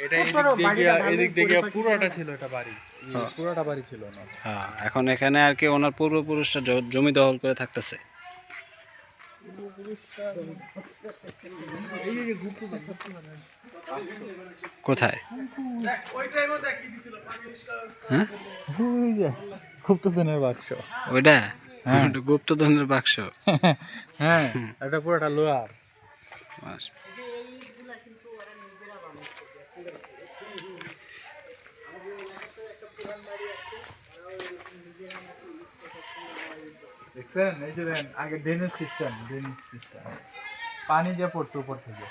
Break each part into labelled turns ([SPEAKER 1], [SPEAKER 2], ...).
[SPEAKER 1] এটা এদিক থেকে পুরোটা ছিল, এটা বাড়ি, পুরোটা বাড়ি ছিল না।
[SPEAKER 2] হ্যাঁ, এখন এখানে আর কি ওনার পূর্বপুরুষরা জমি দখল করে থাকতেছে। কোথায়? হ্যাঁ,
[SPEAKER 1] গুপ্তধনের বাক্স
[SPEAKER 2] ওইটা গুপ্তধনের বাক্স।
[SPEAKER 1] হ্যাঁ, এটা পুরোটা লোহার। দেখছেন, এই যে দেন আগে ড্রেনেজ সিস্টেম, পানি যে পড়তো উপর থেকে।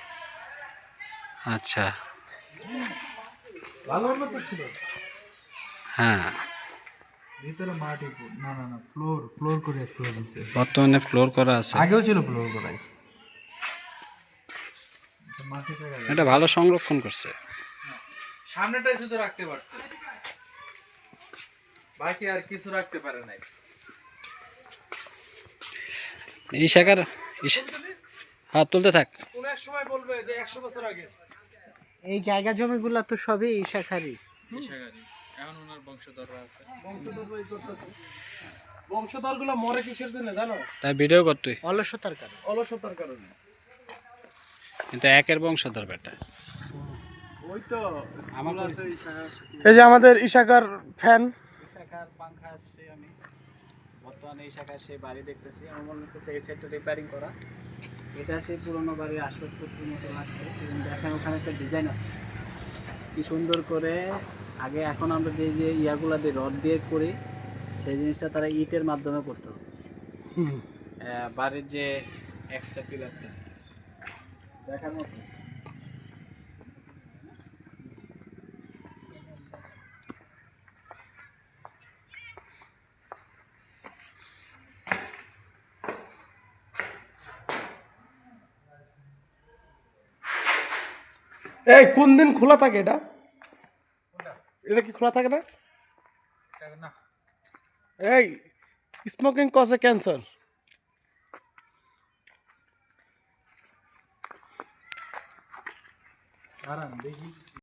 [SPEAKER 2] আচ্ছা,
[SPEAKER 1] ভালো মতো ছিল।
[SPEAKER 2] হ্যাঁ,
[SPEAKER 1] ভিতরে মাটি, না না না, ফ্লোর করে দিছে।
[SPEAKER 2] বর্তমানে ফ্লোর করা আছে,
[SPEAKER 1] আগেও ছিল ফ্লোর করা।
[SPEAKER 2] এটা ভালো সংরক্ষণ করছে।
[SPEAKER 1] সামনেটাই শুধু রাখতে পারছে, বাকি আর কিছু রাখতে পারে নাই।
[SPEAKER 2] এই শাখার হাত তুলতে থাক।
[SPEAKER 1] কোন এক সময় বলবে যে 100 বছর আগে
[SPEAKER 3] এই জায়গা জমিগুলো তো সবই ঈশাখারি।
[SPEAKER 1] এখন ওনার বংশধররা আছে। বংশধরগুলো মরে কিসের জন্য জানো?
[SPEAKER 2] তাই ভিডিও করতে
[SPEAKER 3] অলসতার কারণে।
[SPEAKER 1] অলসতার কারণে।
[SPEAKER 2] কিন্তু একের বংশধর বেটা।
[SPEAKER 1] ওই তো
[SPEAKER 3] এই যে আমাদের ঈশাকার ফ্যান।
[SPEAKER 2] শাখার পাংখা আসছে, আমি বর্তমানে এই শাখায় সেই বাড়ি দেখতেছি। আমার মনে হচ্ছে এই সাইডটা রিপেয়ারিং করা। এটা সেই পুরোনো বাড়ির আসবাবপত্রের মতো লাগছে, এবং দেখেন ওখানে একটা ডিজাইন আছে কি সুন্দর করে। আগে এখন আমরা যে ইয়াগুলা দিয়ে রড দিয়ে করি, সেই জিনিসটা তারা ইটের মাধ্যমে করতো। বাড়ির যে এক্সট্রা পিলারটা দেখার মতো।
[SPEAKER 3] এই কোন দিন খোলা থাকে এটা? এটা কি খোলা থাকে না? এই স্মোকিং কজে ক্যান্সার।
[SPEAKER 1] দাঁড়ান দেখি।